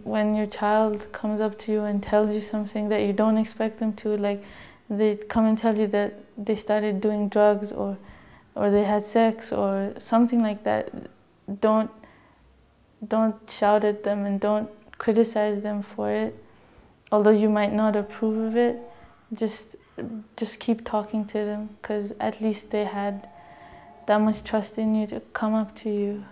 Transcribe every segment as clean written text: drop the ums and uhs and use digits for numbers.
when your child comes up to you and tells you something that you don't expect them to, like they come and tell you that they started doing drugs or they had sex or something like that, don't shout at them and don't criticize them for it. Although you might not approve of it, just keep talking to them, because at least they had that much trust in you to come up to you.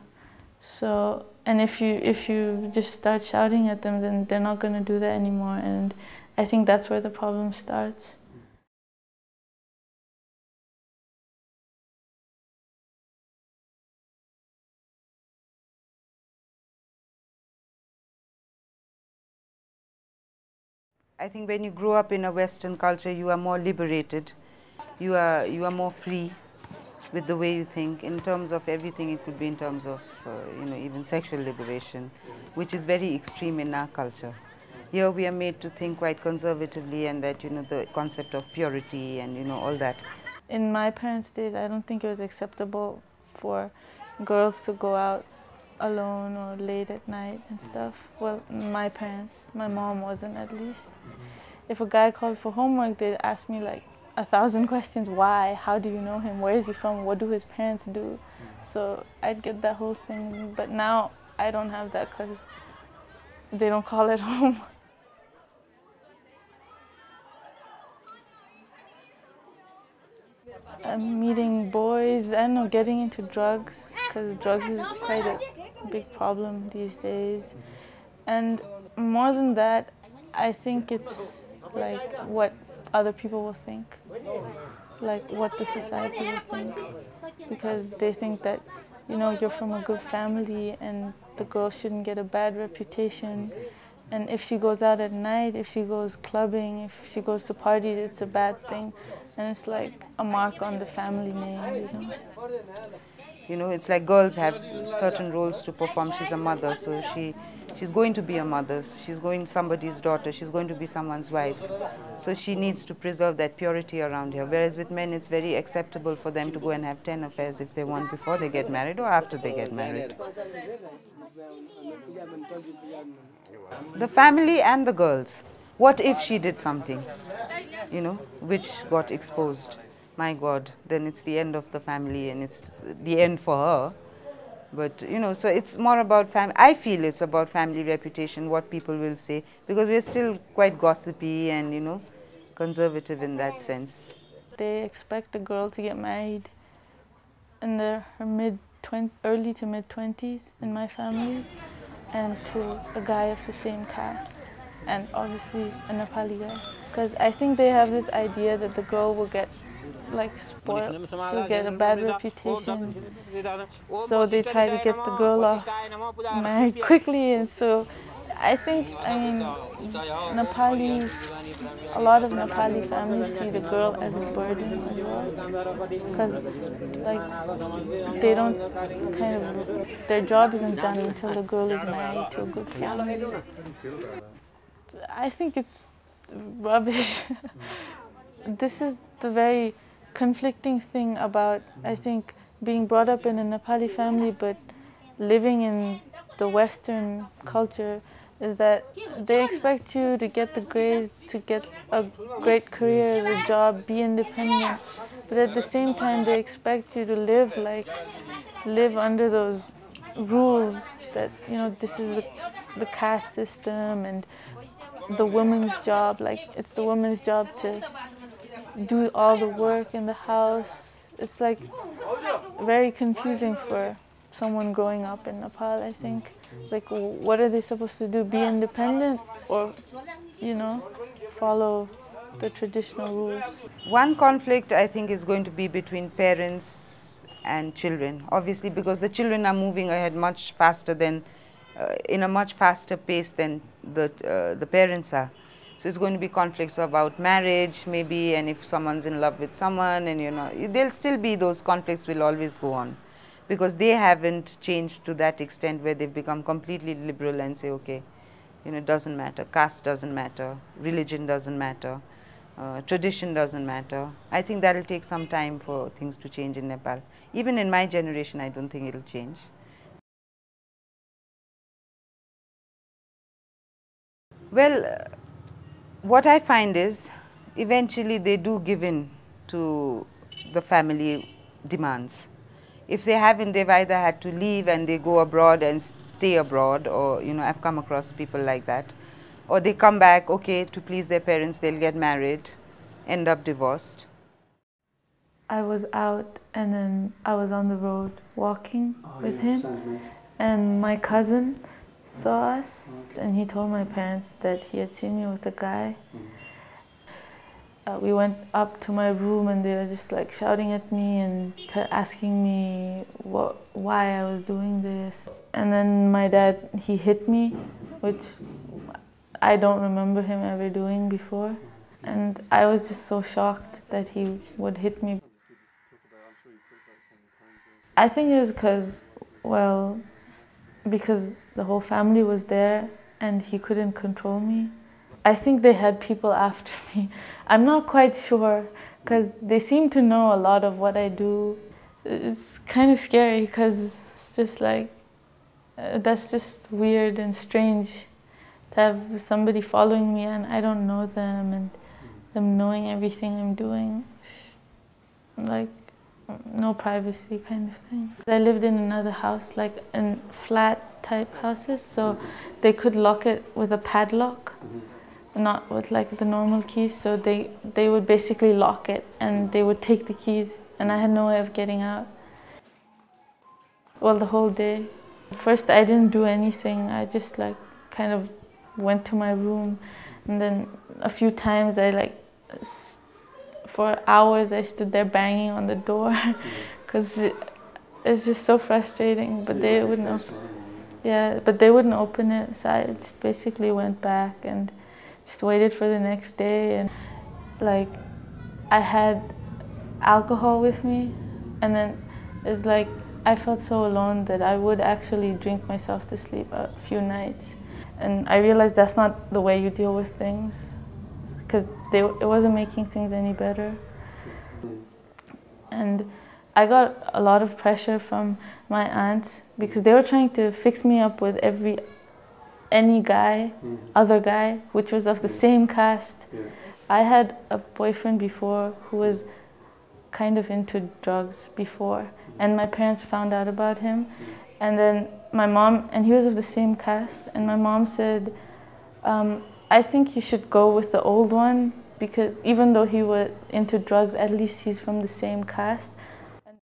So, and if you just start shouting at them, then they're not going to do that anymore, and I think that's where the problem starts. I think when you grow up in a Western culture, you are more liberated. You are more free with the way you think. In terms of everything, it could be in terms of even sexual liberation, which is very extreme in our culture. Here we are made to think quite conservatively, and that the concept of purity and all that. In my parents' days, I don't think it was acceptable for girls to go out alone or late at night and stuff. Well, my parents, my mom wasn't, at least. If a guy called for homework, they'd ask me like 1,000 questions. Why? How do you know him? Where is he from? What do his parents do? So I'd get that whole thing. But now I don't have that because they don't call at home. I'm meeting boys, I don't know, getting into drugs, because drugs is quite a big problem these days. And more than that, I think it's like what other people will think, like what the society will think, because they think that, you're from a good family and the girl shouldn't get a bad reputation. And if she goes out at night, if she goes clubbing, if she goes to parties, it's a bad thing. And it's like a mark on the family name, It's like girls have certain roles to perform. She's a mother, so she's going to be a mother. She's going somebody's daughter. She's going to be someone's wife. So she needs to preserve that purity around her. Whereas with men, it's very acceptable for them to go and have 10 affairs if they want before they get married or after they get married. The family and the girls. What if she did something, which got exposed? My God, then it's the end of the family and it's the end for her. But, so it's more about family. I feel it's about family reputation, what people will say, because we're still quite gossipy and, conservative in that sense. They expect the girl to get married in her early to mid-20s in my family, and to a guy of the same caste, and obviously a Nepali guy. Because I think they have this idea that the girl will get like spoiled, she'll get a bad reputation, so they try to get the girl off married quickly. And so I think, a lot of Nepali families see the girl as a burden as well, because like they don't their job isn't done until the girl is married to a good family. I think it's rubbish. This is the very conflicting thing about, I think, being brought up in a Nepali family but living in the Western culture, is that they expect you to get the grades, to get a great career, a job, be independent. But at the same time, they expect you to live under those rules that, this is the caste system and the woman's job. Like, it's the woman's job to do all the work in the house. It's like very confusing for someone growing up in Nepal, I think. Like, what are they supposed to do? Be independent or, follow the traditional rules? One conflict, I think, is going to be between parents and children. Obviously, because the children are moving ahead much faster than, in a much faster pace than the parents are. So it's going to be conflicts about marriage, maybe, and if someone's in love with someone, and there'll still be those conflicts, will always go on, because they haven't changed to that extent where they've become completely liberal and say, okay, it doesn't matter, caste doesn't matter, religion doesn't matter, tradition doesn't matter. I think that'll take some time for things to change in Nepal. Even in my generation, I don't think it'll change. Well, what I find is eventually they do give in to the family demands. If they haven't, they've either had to leave and they go abroad and stay abroad, or I've come across people like that, or they come back, okay, to please their parents, they'll get married, end up divorced. I was out and then I was on the road walking with him, and my cousin saw us and he told my parents that he had seen me with a guy. We went up to my room and they were just like shouting at me and asking me why I was doing this. And then my dad, he hit me, which I don't remember him ever doing before. And I was just so shocked that he would hit me. I think it was because the whole family was there and he couldn't control me. I think they had people after me. I'm not quite sure because they seem to know a lot of what I do. It's kind of scary because it's just like, that's just weird and strange to have somebody following me and I don't know them and them knowing everything I'm doing. It's like no privacy kind of thing. I lived in another house, like in flat type houses, so they could lock it with a padlock. Not with like the normal keys, so they would basically lock it and they would take the keys and I had no way of getting out. Well, the whole day. First I didn't do anything, I just like kind of went to my room, and then a few times for hours I stood there banging on the door because it's just so frustrating, but they wouldn't open it, so I just basically went back and just waited for the next day. And like I had alcohol with me, and then it's like I felt so alone that I would actually drink myself to sleep a few nights, and I realized that's not the way you deal with things because it wasn't making things any better. And I got a lot of pressure from my aunts because they were trying to fix me up with any guy, other guy, which was of the same caste. I had a boyfriend before who was kind of into drugs before, and my parents found out about him. And then my mom, and he was of the same caste, and my mom said, I think you should go with the old one because even though he was into drugs, at least he's from the same caste.